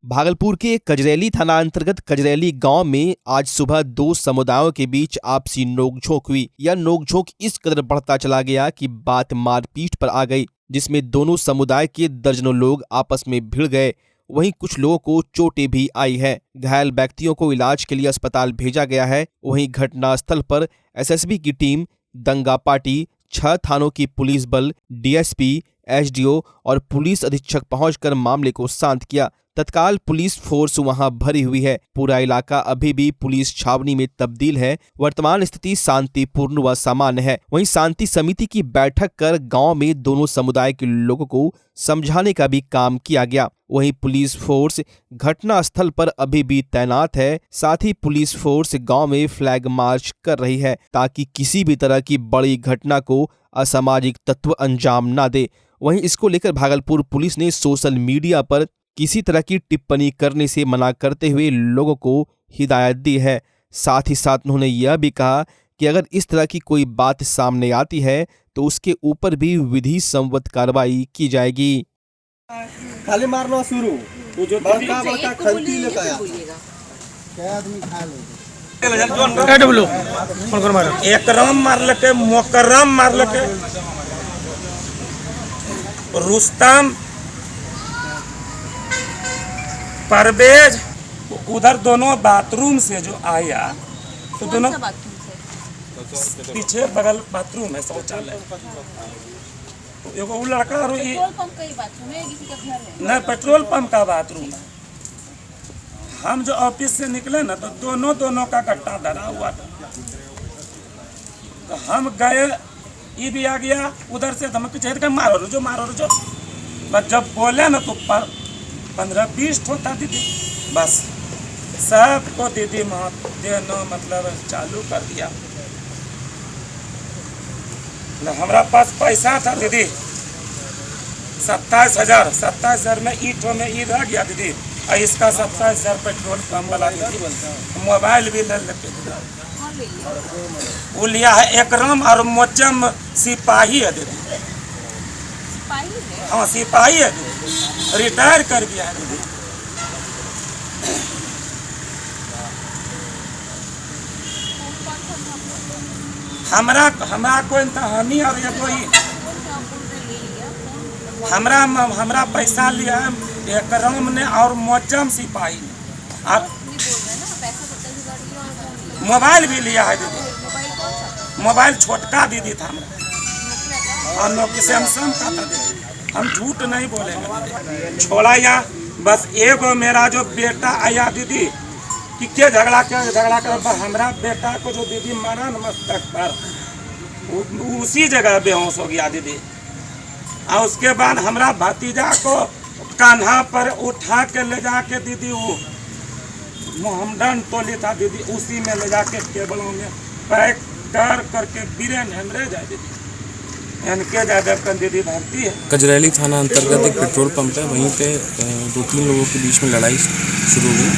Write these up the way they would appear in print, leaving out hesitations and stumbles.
भागलपुर के कजरैली थाना अंतर्गत कजरैली गांव में आज सुबह दो समुदायों के बीच आपसी नोकझोंक हुई। यह नोकझोंक इस कदर बढ़ता चला गया कि बात मारपीट पर आ गई, जिसमें दोनों समुदाय के दर्जनों लोग आपस में भिड़ गए। वहीं कुछ लोगों को चोटें भी आई है। घायल व्यक्तियों को इलाज के लिए अस्पताल भेजा गया है। वहीं घटनास्थल पर एसएसबी की टीम, दंगा पार्टी, 6 थानों की पुलिस बल, डीएसपी, एसडीओ और पुलिस अधीक्षक पहुंचकर मामले को शांत किया। तत्काल पुलिस फोर्स वहां भरी हुई है। पूरा इलाका अभी भी पुलिस छावनी में तब्दील है। वर्तमान स्थिति शांतिपूर्ण व सामान्य है। वहीं शांति समिति की बैठक कर गांव में दोनों समुदाय के लोगों को समझाने का भी काम किया गया। वहीं पुलिस फोर्स घटना स्थल पर अभी भी तैनात है। साथ ही पुलिस फोर्स गांव में फ्लैग मार्च कर रही है ताकि किसी भी तरह की बड़ी घटना को असामाजिक तत्व अंजाम न दे। वहीं इसको लेकर भागलपुर पुलिस ने सोशल मीडिया पर किसी तरह की टिप्पणी करने से मना करते हुए लोगों को हिदायत दी है। साथ ही साथ उन्होंने यह भी कहा कि अगर इस तरह की कोई बात सामने आती है तो उसके ऊपर भी विधि सम्मत कार्रवाई की जाएगी। खाली मारना शुरू वो जो बड़का बड़का खंती लेकर आया क्या आदमी खा ले एकरम मारलके, मोकरम मारलके, रुस्तम, परवेज। उधर दोनों बाथरूम से जो आया तो दोनों पीछे बगल बाथरूम है, शौचालय। एगो वो लड़का और नहीं, पेट्रोल पंप का बाथरूम है। हम जो ऑफिस से निकले ना तो दोनों का गट्टा धरा हुआ था। तो हम गए, ये भी आ गया उधर से, हम पीछे मारो जो बस जब बोले ना तो 15-20 होता दीदी, बस सबको दीदी देना मतलब चालू कर दिया। हमारा पास पैसा था दीदी 27,000 में ईंटों में ईद आ गया दीदी। और इसका 27,000 पेट्रोल पंप वाला मोबाइल भी ले लेके वो लिया है। एकरम और मोचम सिपाही है दीदी। हाँ सिपाही है दीदी, रिटायर कर गया है दीदी। हमरा कोई हमी और ये कोई हमरा पैसा लिया एकरम ने और मोचम सिपाही ने। आप मोबाइल भी लिया है दीदी। मोबाइल छोटका दीदी था हमरा और नोकिया सैमसंग का था दीदी। हम झूठ नहीं बोलेंगे। छोड़ा यहाँ बस एगो मेरा जो बेटा आया दीदी कि क्या झगड़ा कर हमारा बेटा को जो दीदी मारा न मस्तक पर, उसी जगह बेहोश हो गया दीदी। और उसके बाद हमारा भतीजा को कान्हा पर उठा के ले जाके दीदी वो मोहम्मदन टोली था दीदी, उसी में ले जाके केबलों में पैक करके बीरेन हेमरेज है दीदी। इनके ज़्यादा दीदी भर्ती है। कजरैली थाना अंतर्गत एक पेट्रोल पंप है, वहीं पे 2-3 लोगों के बीच में लड़ाई शुरू हुई।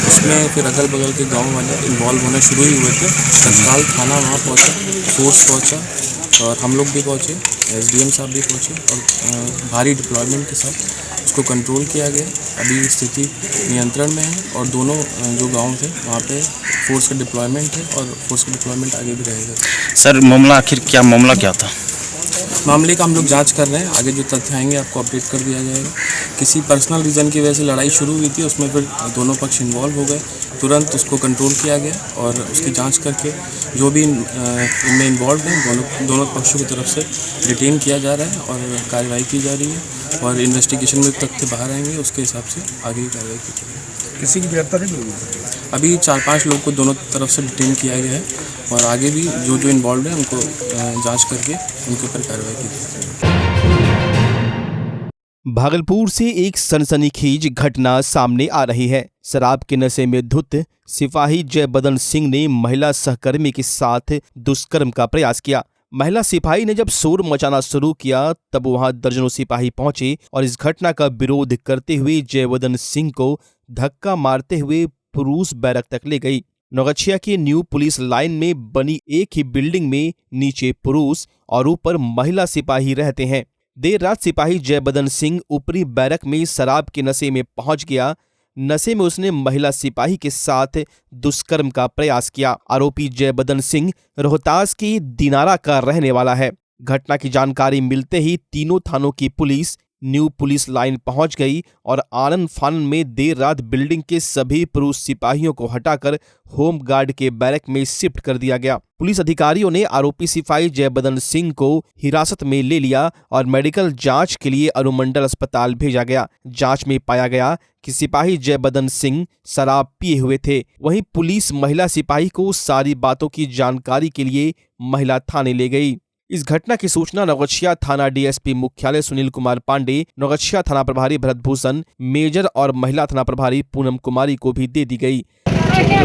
उसमें फिर अगल बगल के गांव वाले इन्वॉल्व होने शुरू ही हुए थे। तत्काल थाना वहाँ पहुँचा, फोर्स पहुँचा और हम लोग भी पहुँचे, एसडीएम साहब भी पहुँचे और भारी डिप्लॉयमेंट के साथ उसको कंट्रोल किया गया। अभी स्थिति नियंत्रण में है और दोनों जो गाँव थे वहाँ पे फोर्स का डिप्लॉयमेंट है और फोर्स का डिप्लॉयमेंट आगे भी रहेगा। सर मामला आखिर मामला क्या था? मामले का हम लोग जांच कर रहे हैं। आगे जो तथ्य आएंगे आपको अपडेट कर दिया जाएगा। किसी पर्सनल रीज़न की वजह से लड़ाई शुरू हुई थी, उसमें फिर दोनों पक्ष इन्वॉल्व हो गए। तुरंत उसको कंट्रोल किया गया और उसकी जांच करके जो भी इनमें इन्वॉल्व हैं दोनों पक्षों की तरफ से डिटेन किया जा रहा है और कार्रवाई की जा रही है। और इन्वेस्टिगेशन में तथ्य बाहर आएंगे, उसके हिसाब से आगे की कार्रवाई की जाएगी। किसी की गिरफ्तारी नहीं हुई? अभी 4-5 लोग को दोनों तरफ से डिटेन किया गया है और आगे भी जो इन्वॉल्व है उनको जांच करके उनके ऊपर कार्रवाई की जाएगी। भागलपुर से एक सनसनीखेज घटना सामने आ रही है। शराब के नशे में धुत सिपाही जयबदन सिंह ने महिला सहकर्मी के साथ दुष्कर्म का प्रयास किया। महिला सिपाही ने जब शोर मचाना शुरू किया तब वहां दर्जनों सिपाही पहुंचे और इस घटना का विरोध करते हुए जयबदन सिंह को धक्का मारते हुए पुरुष बैरक तक ले गई। नौगछिया के न्यू पुलिस लाइन में बनी एक ही बिल्डिंग में नीचे पुरुष और ऊपर महिला सिपाही रहते हैं। देर रात सिपाही जयबदन सिंह ऊपरी बैरक में शराब के नशे में पहुंच गया। नशे में उसने महिला सिपाही के साथ दुष्कर्म का प्रयास किया। आरोपी जयबदन सिंह रोहतास की दिनारा का रहने वाला है। घटना की जानकारी मिलते ही तीनों थानों की पुलिस न्यू पुलिस लाइन पहुंच गई और आनन फानन में देर रात बिल्डिंग के सभी पुरुष सिपाहियों को हटाकर होम गार्ड के बैरक में शिफ्ट कर दिया गया। पुलिस अधिकारियों ने आरोपी सिपाही जयबदन सिंह को हिरासत में ले लिया और मेडिकल जांच के लिए अनुमंडल अस्पताल भेजा गया। जांच में पाया गया कि सिपाही जयबदन सिंह शराब पिए हुए थे। वहीं पुलिस महिला सिपाही को सारी बातों की जानकारी के लिए महिला थाने ले गई। इस घटना की सूचना नौगछिया थाना डीएसपी मुख्यालय सुनील कुमार पांडे, नौगछिया थाना प्रभारी भरत भूषण, मेजर और महिला थाना प्रभारी पूनम कुमारी को भी दे दी गई।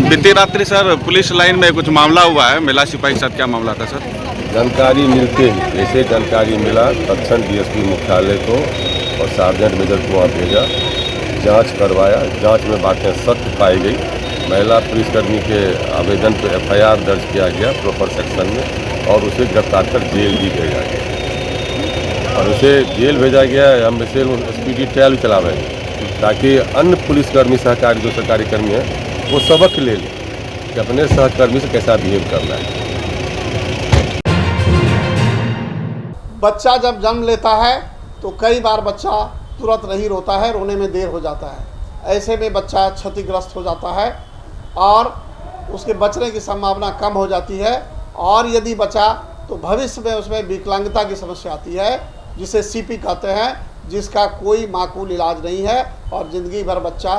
बीती रात्रि सर पुलिस लाइन में कुछ मामला हुआ है, महिला सिपाही के साथ क्या मामला था सर? जानकारी मिलते ही जैसे जानकारी मिला तत्क्षण डीएसपी मुख्यालय को और सार्जेंट मेजर को वहाँ भेजा, जांच करवाया। जांच में बातें सत्य पाई गई। महिला पुलिसकर्मी के आवेदन पर एफआईआर दर्ज किया गया प्रॉपर सेक्शन में और उसे गिरफ्तार कर जेल भी भेजा गया और उसे जेल भेजा गया। हम इसे स्पीडी ट्रायल चला रहे हैं ताकि अन्य पुलिसकर्मी सहकारी जो सरकारी कर्मी हैं वो सबक ले लें कि अपने सहकर्मी से कैसा बिहेव करना है। बच्चा जब जन्म लेता है तो कई बार बच्चा तुरंत नहीं रोता है, रोने में देर हो जाता है। ऐसे में बच्चा क्षतिग्रस्त हो जाता है और उसके बचने की संभावना कम हो जाती है और यदि बचा तो भविष्य में उसमें विकलांगता की समस्या आती है जिसे सीपी कहते हैं, जिसका कोई माकूल इलाज नहीं है और ज़िंदगी भर बच्चा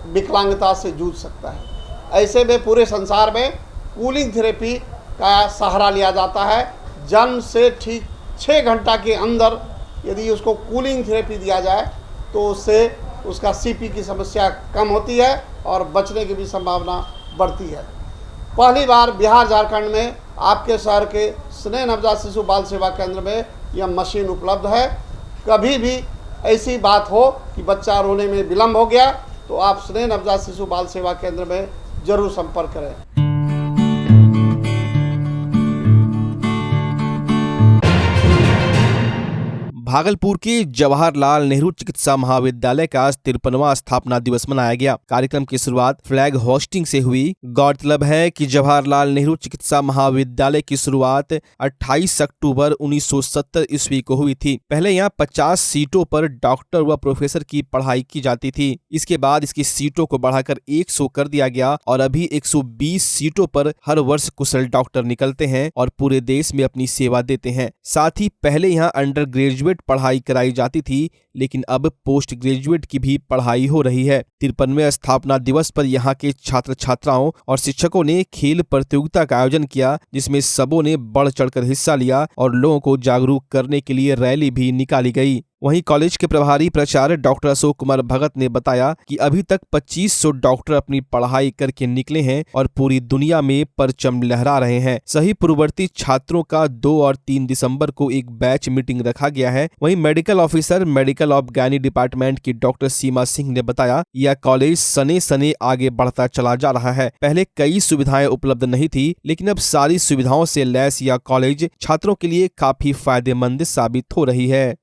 विकलांगता से जूझ सकता है। ऐसे में पूरे संसार में कूलिंग थेरेपी का सहारा लिया जाता है। जन्म से ठीक 6 घंटा के अंदर यदि उसको कूलिंग थेरेपी दिया जाए तो उससे उसका सीपी की समस्या कम होती है और बचने की भी संभावना बढ़ती है। पहली बार बिहार झारखंड में आपके शहर के स्नेह नवजात शिशु बाल सेवा केंद्र में यह मशीन उपलब्ध है। कभी भी ऐसी बात हो कि बच्चा रोने में विलम्ब हो गया तो आप स्नेह नवजात शिशु बाल सेवा केंद्र में जरूर संपर्क करें। भागलपुर के जवाहरलाल नेहरू चिकित्सा महाविद्यालय का 53वां स्थापना दिवस मनाया गया। कार्यक्रम की शुरुआत फ्लैग होस्टिंग से हुई। गौरतलब है कि जवाहरलाल नेहरू चिकित्सा महाविद्यालय की शुरुआत 28 अक्टूबर 1970 ईस्वी को हुई थी। पहले यहाँ 50 सीटों पर डॉक्टर व प्रोफेसर की पढ़ाई की जाती थी। इसके बाद इसकी सीटों को बढ़ाकर 100 कर दिया गया और अभी 120 सीटों पर हर वर्ष कुशल डॉक्टर निकलते हैं और पूरे देश में अपनी सेवा देते हैं। साथ ही पहले यहाँ अंडर ग्रेजुएट पढ़ाई कराई जाती थी, लेकिन अब पोस्ट ग्रेजुएट की भी पढ़ाई हो रही है। 53वें स्थापना दिवस पर यहाँ के छात्र छात्राओं और शिक्षकों ने खेल प्रतियोगिता का आयोजन किया, जिसमें सबों ने बढ़ चढ़कर हिस्सा लिया और लोगों को जागरूक करने के लिए रैली भी निकाली गई। वहीं कॉलेज के प्रभारी प्राचार्य डॉक्टर अशोक कुमार भगत ने बताया कि अभी तक 2500 डॉक्टर अपनी पढ़ाई करके निकले हैं और पूरी दुनिया में परचम लहरा रहे हैं। सही पूर्ववर्ती छात्रों का 2 और 3 दिसंबर को एक बैच मीटिंग रखा गया है। वहीं medical officer medical of gynae department की डॉक्टर सीमा सिंह ने बताया, यह कॉलेज सने सने आगे बढ़ता चला जा रहा है। पहले कई सुविधाएं उपलब्ध नहीं थी, लेकिन अब सारी सुविधाओं से लैस यह कॉलेज छात्रों के लिए काफी फायदेमंद साबित हो रही है।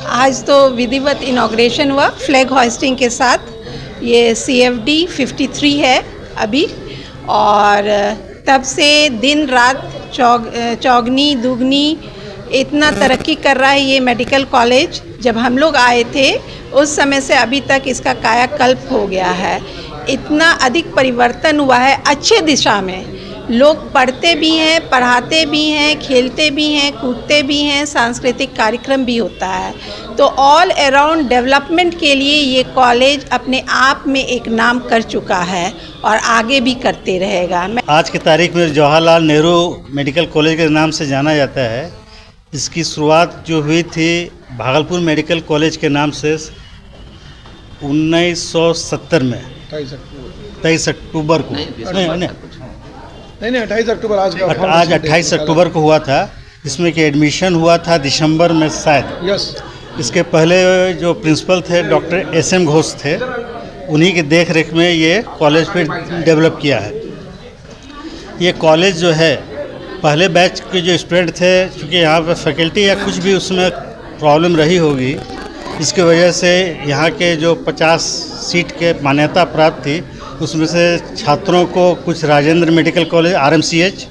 आज तो विधिवत इनॉग्रेशन हुआ फ्लैग होस्टिंग के साथ। ये CFD 53 है अभी और तब से दिन रात चौगनी दुगनी इतना तरक्की कर रहा है ये मेडिकल कॉलेज। जब हम लोग आए थे उस समय से अभी तक इसका कायाकल्प हो गया है। इतना अधिक परिवर्तन हुआ है अच्छे दिशा में। लोग पढ़ते भी हैं, पढ़ाते भी हैं, खेलते भी हैं, कूदते भी हैं, सांस्कृतिक कार्यक्रम भी होता है। तो ऑल अराउंड डेवलपमेंट के लिए ये कॉलेज अपने आप में एक नाम कर चुका है और आगे भी करते रहेगा। आज की तारीख में जवाहरलाल नेहरू मेडिकल कॉलेज के नाम से जाना जाता है। इसकी शुरुआत जो हुई थी भागलपुर मेडिकल कॉलेज के नाम से 1970 में 23 अक्टूबर को नहीं 28 अक्टूबर आज 28 अक्टूबर को हुआ था। इसमें कि एडमिशन हुआ था दिसंबर में शायद। इसके पहले जो प्रिंसिपल थे डॉक्टर SM घोष थे, उन्हीं के देख रेख में ये कॉलेज फिर डेवलप किया है। ये कॉलेज जो है पहले बैच के जो स्टूडेंट थे, चूँकि यहाँ पर फैकल्टी या कुछ भी उसमें प्रॉब्लम रही होगी, इसकी वजह से यहाँ के जो 50 सीट के मान्यता प्राप्त थी उसमें से छात्रों को कुछ राजेंद्र मेडिकल कॉलेज RMCH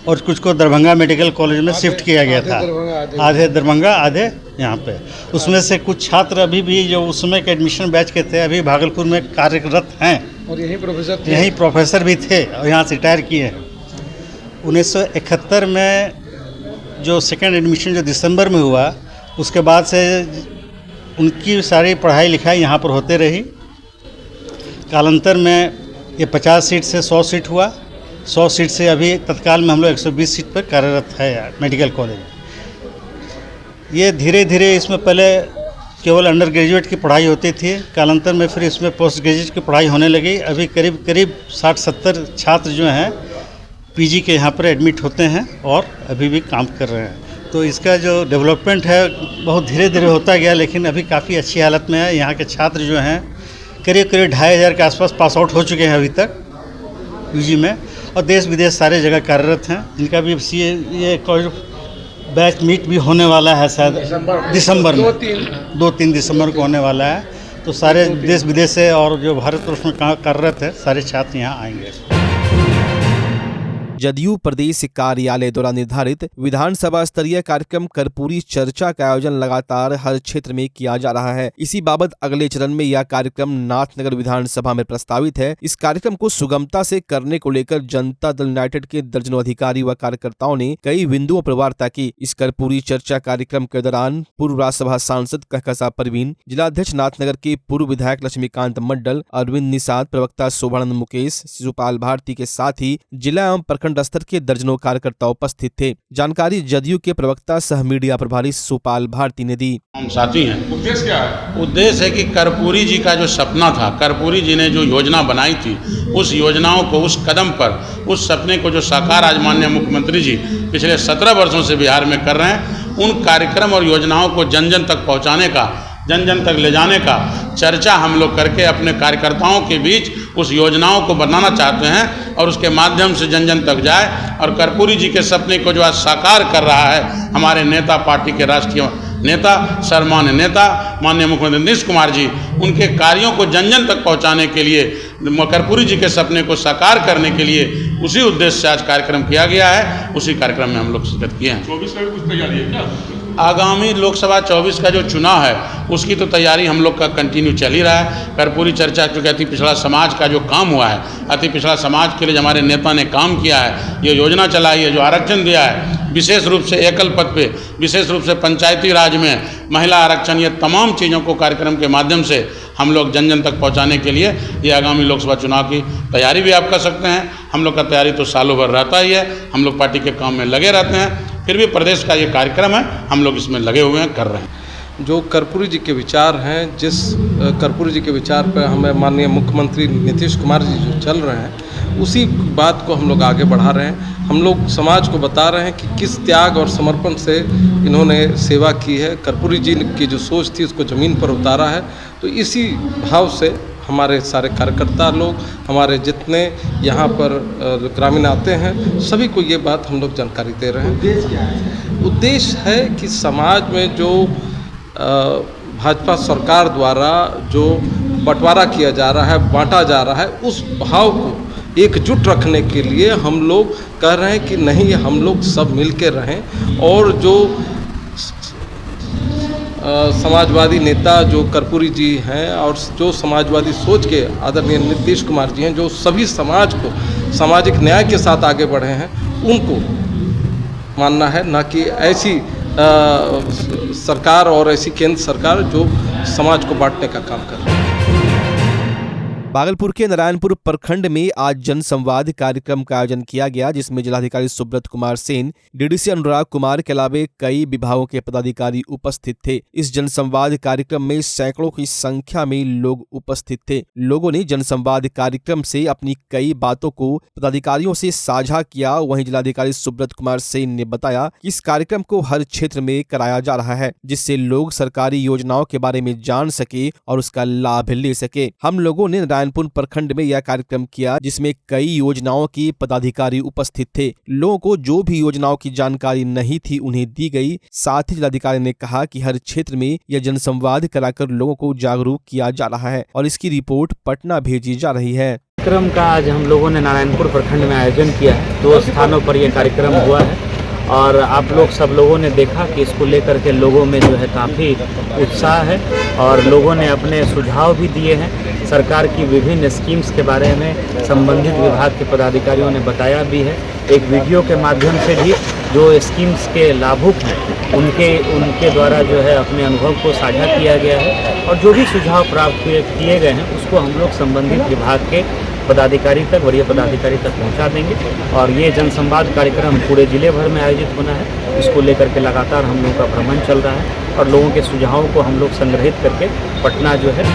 और कुछ को दरभंगा मेडिकल कॉलेज में शिफ्ट किया गया था। आधे दरभंगा आधे यहाँ पे। उसमें से कुछ छात्र अभी भी जो उस समय के एडमिशन बैच के थे अभी भागलपुर में कार्यरत हैं और यही प्रोफेसर भी थे और यहाँ से रिटायर किए हैं। 1971 में जो सेकेंड एडमिशन जो दिसंबर में हुआ उसके बाद से उनकी सारी पढ़ाई लिखाई यहाँ पर होते रही। कालांतर में ये 50 सीट से 100 सीट हुआ। 100 सीट से अभी तत्काल में हम लोग 120 सीट पर कार्यरत है मेडिकल कॉलेज। ये धीरे धीरे इसमें पहले केवल अंडर ग्रेजुएट की पढ़ाई होती थी, कालांतर में फिर इसमें पोस्ट ग्रेजुएट की पढ़ाई होने लगी। अभी करीब 60-70 छात्र जो हैं PG के यहाँ पर एडमिट होते हैं और अभी भी काम कर रहे हैं। तो इसका जो डेवलपमेंट है बहुत धीरे धीरे होता गया, लेकिन अभी काफ़ी अच्छी हालत में है। यहाँ के छात्र जो हैं करीब 2500 के आसपास पास आउट हो चुके हैं अभी तक UG में, और देश विदेश सारे जगह कार्यरत हैं। इनका भी ये बैच मीट भी होने वाला है शायद दिसंबर में, 2-3 दिसंबर को होने वाला है। तो सारे देश विदेश से और जो भारतवर्ष में कार्यरत है सारे छात्र यहाँ आएंगे। जदयू प्रदेश कार्यालय द्वारा निर्धारित विधानसभा स्तरीय कार्यक्रम कर्पूरी चर्चा का आयोजन लगातार हर क्षेत्र में किया जा रहा है। इसी बाबत अगले चरण में यह कार्यक्रम नाथनगर विधानसभा में प्रस्तावित है। इस कार्यक्रम को सुगमता से करने को लेकर जनता दल यूनाइटेड के दर्जनों अधिकारी व कार्यकर्ताओं ने कई बिंदुओं पर वार्ता की। इस कर्पूरी चर्चा कार्यक्रम के दौरान पूर्व राज्यसभा सांसद कहकशा परवीन, जिलाध्यक्ष नाथनगर के पूर्व विधायक लक्ष्मीकांत मंडल, अरविंद निषाद, प्रवक्ता शोभानंद मुकेश, शिशुपाल भारती के साथ ही जिला एवं प्रखंड स्तर के दर्जनों कार्यकर्ता उपस्थित थे। जानकारी जदयू के प्रवक्ता सह मीडिया प्रभारी शिशुपाल भारती ने दी। हम साथी हैं। उद्देश्य क्या है? उद्देश्य है कि कर्पूरी जी का जो सपना था, कर्पूरी जी ने जो योजना बनाई थी, उस योजनाओं को, उस कदम पर, उस सपने को जो साकार आज माननीय मुख्यमंत्री जी पिछले 17 वर्षों से बिहार में कर रहे हैं, उन कार्यक्रम और योजनाओं को जन जन तक पहुँचाने का, जन जन तक ले जाने का चर्चा हम लोग करके अपने कार्यकर्ताओं के बीच उस योजनाओं को बनाना चाहते हैं और उसके माध्यम से जन जन तक जाए। और कर्पूरी जी के सपने को जो आज साकार कर रहा है हमारे नेता, पार्टी के राष्ट्रीय नेता, सम्मान्य नेता माननीय मुख्यमंत्री नीतीश कुमार जी, उनके कार्यों को जन जन तक पहुंचाने के लिए, कर्पूरी जी के सपने को साकार करने के लिए उसी उद्देश्य से आज कार्यक्रम किया गया है। उसी कार्यक्रम में हम लोग शिरकत किए हैं। 24 का भी कुछ तैयारी है क्या? आगामी लोकसभा 24 का जो चुनाव है उसकी तो तैयारी हम लोग का कंटिन्यू चल ही रहा है। कर्पूरी चर्चा चूँकि अति पिछड़ा समाज का जो काम हुआ है, अति पिछड़ा समाज के लिए जो हमारे नेता ने काम किया है, ये योजना चलाई है, जो आरक्षण दिया है, विशेष रूप से एकल पद पे, विशेष रूप से पंचायती राज में महिला आरक्षण, ये तमाम चीज़ों को कार्यक्रम के माध्यम से हम लोग जन जन तक पहुंचाने के लिए ये आगामी लोकसभा चुनाव की तैयारी भी आप कर सकते हैं। हम लोग का तैयारी तो सालों भर रहता ही है, हम लोग पार्टी के काम में लगे रहते हैं, फिर भी प्रदेश का ये कार्यक्रम है, हम लोग इसमें लगे हुए हैं, कर रहे हैं। जो कर्पूरी जी के विचार हैं, जिस कर्पूरी जी के विचार पर हमें माननीय मुख्यमंत्री नीतीश कुमार जी जो चल रहे हैं, उसी बात को हम लोग आगे बढ़ा रहे हैं। हम लोग समाज को बता रहे हैं कि किस त्याग और समर्पण से इन्होंने सेवा की है। कर्पूरी जी की जो सोच थी उसको ज़मीन पर उतारा है। तो इसी भाव से हमारे सारे कार्यकर्ता लोग, हमारे जितने यहाँ पर ग्रामीण आते हैं, सभी को ये बात हम लोग जानकारी दे रहे हैं। उद्देश्य क्या है? उद्देश्य है कि समाज में जो भाजपा सरकार द्वारा जो बंटवारा किया जा रहा है, बांटा जा रहा है, उस भाव को एकजुट रखने के लिए हम लोग कह रहे हैं कि नहीं, हम लोग सब मिल के रहें। और जो समाजवादी नेता जो कर्पूरी जी हैं और जो समाजवादी सोच के आदरणीय नीतीश कुमार जी हैं, जो सभी समाज को सामाजिक न्याय के साथ आगे बढ़े हैं, उनको मानना है, ना कि ऐसी सरकार और ऐसी केंद्र सरकार जो समाज को बांटने का काम कर रही है। भागलपुर के नारायणपुर प्रखंड में आज जनसंवाद कार्यक्रम का आयोजन किया गया, जिसमें जिलाधिकारी सुब्रत कुमार सेन, डीडीसी अनुराग कुमार के अलावे कई विभागों के पदाधिकारी उपस्थित थे। इस जनसंवाद कार्यक्रम में सैकड़ों की संख्या में लोग उपस्थित थे। लोगों ने जनसंवाद कार्यक्रम से अपनी कई बातों को पदाधिकारियों से साझा किया। वहीं जिलाधिकारी सुब्रत कुमार सेन ने बताया कि इस कार्यक्रम को हर क्षेत्र में कराया जा रहा है, जिससे लोग सरकारी योजनाओं के बारे में जान सके और उसका लाभ ले सके। हम लोगों ने नारायणपुर प्रखंड में यह कार्यक्रम किया, जिसमें कई योजनाओं के पदाधिकारी उपस्थित थे। लोगों को जो भी योजनाओं की जानकारी नहीं थी उन्हें दी गई। साथ ही जिलाधिकारी ने कहा कि हर क्षेत्र में यह जनसंवाद कराकर लोगों को जागरूक किया जा रहा है और इसकी रिपोर्ट पटना भेजी जा रही है। कार्यक्रम का आज हम लोगों ने नारायणपुर प्रखंड में आयोजन किया है। 2 स्थानों पर यह कार्यक्रम हुआ है और आप लोग सब लोगों ने देखा कि इसको लेकर के लोगों में जो है काफ़ी उत्साह है और लोगों ने अपने सुझाव भी दिए हैं। सरकार की विभिन्न स्कीम्स के बारे में संबंधित विभाग के पदाधिकारियों ने बताया भी है। एक वीडियो के माध्यम से भी जो स्कीम्स के लाभुक हैं उनके द्वारा जो है अपने अनुभव को साझा किया गया है और जो भी सुझाव प्राप्त किए गए हैं उसको हम लोग संबंधित विभाग के पदाधिकारी तक, वरीय पदाधिकारी तक पहुंचा देंगे और ये जनसंवाद कार्यक्रम पूरे जिले भर में आयोजित होना है। इसको लेकर के लगातार हम लोगों का भ्रमण चल रहा है और लोगों के सुझावों को हम लोग संग्रहित करके पटना जो है।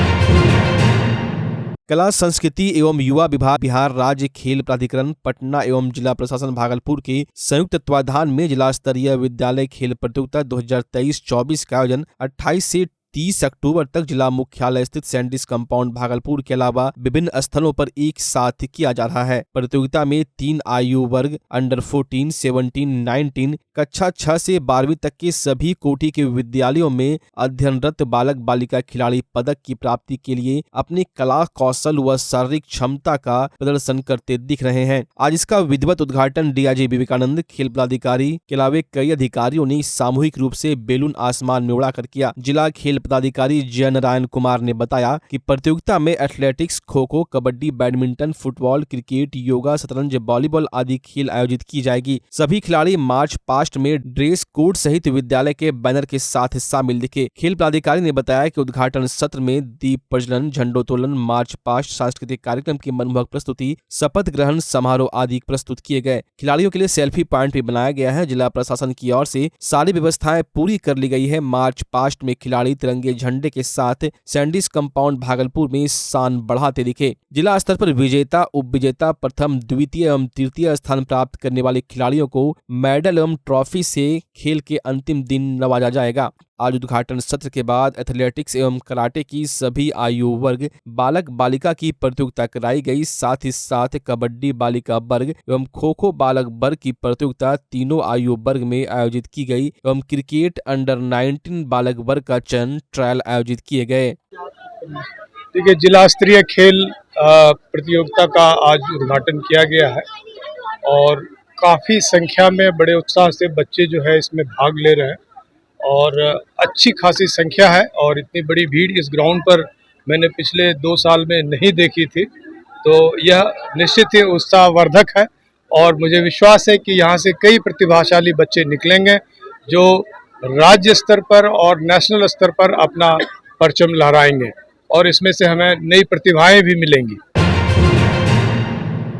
कला संस्कृति एवं युवा विभाग, बिहार राज्य खेल प्राधिकरण पटना एवं जिला प्रशासन भागलपुर के संयुक्त तत्वाधान में जिला स्तरीय विद्यालय खेल प्रतियोगिता 2023-24 का आयोजन 28 से 30 अक्टूबर तक जिला मुख्यालय स्थित सैंडिस कंपाउंड भागलपुर के अलावा विभिन्न स्थलों पर एक साथ किया जा रहा है। प्रतियोगिता में 3 आयु वर्ग अंडर 14, 17, 19 कक्षा 6 से 12वीं तक के सभी कोटि के विद्यालयों में अध्ययनरत बालक बालिका खिलाड़ी पदक की प्राप्ति के लिए अपनी कला, कौशल व शारीरिक क्षमता का प्रदर्शन करते दिख रहे हैं। आज इसका विधिवत उद्घाटन डीआईजी विवेकानंद, खेल पदाधिकारी के अलावा कई अधिकारियों ने सामूहिक रूप से बैलून आसमान में उड़ाकर किया। जिला खेल पदाधिकारी जय नारायण कुमार ने बताया कि प्रतियोगिता में athletics, kho kho, kabaddi, badminton, football, cricket, yoga, शतरंज, वॉलीबॉल आदि खेल आयोजित की जाएगी। सभी खिलाड़ी मार्च पास्ट में ड्रेस कोड सहित विद्यालय के बैनर के साथ शामिल दिखे। खेल पदाधिकारी ने बताया कि उद्घाटन सत्र में दीप प्रज्वलन, झंडोत्तोलन, मार्च पास्ट, सांस्कृतिक कार्यक्रम की मनमोहक प्रस्तुति, शपथ ग्रहण समारोह आदि प्रस्तुत किए गए। खिलाड़ियों के लिए सेल्फी पॉइंट भी बनाया गया है। जिला प्रशासन की ओर से सारी व्यवस्थाएं पूरी कर ली गई है। मार्च पास्ट में खिलाड़ी तिरंगे झंडे के साथ सैंडिस कंपाउंड भागलपुर में शान बढ़ाते दिखे। जिला स्तर पर विजेता, उप विजेता, प्रथम, द्वितीय एवं तृतीय स्थान प्राप्त करने वाले खिलाड़ियों को मेडल एवं ट्रॉफी से खेल के अंतिम दिन नवाजा जाएगा। आज उद्घाटन सत्र के बाद एथलेटिक्स एवं कराटे की सभी आयु वर्ग बालक बालिका की प्रतियोगिता कराई गई। साथ ही साथ कबड्डी बालिका वर्ग एवं खो खो बालक वर्ग की प्रतियोगिता तीनों आयु वर्ग में आयोजित की गई एवं क्रिकेट अंडर 19 बालक वर्ग का चयन ट्रायल आयोजित किए गए। देखिए, जिला स्तरीय खेल प्रतियोगिता का आज उद्घाटन किया गया है और काफ़ी संख्या में बड़े उत्साह से बच्चे जो है इसमें भाग ले रहे हैं और अच्छी खासी संख्या है और इतनी बड़ी भीड़ इस ग्राउंड पर मैंने पिछले 2 साल में नहीं देखी थी, तो यह निश्चित ही उत्साहवर्धक है और मुझे विश्वास है कि यहाँ से कई प्रतिभाशाली बच्चे निकलेंगे जो राज्य स्तर पर और नेशनल स्तर पर अपना परचम लहराएंगे और इसमें से हमें नई प्रतिभाएं भी मिलेंगी।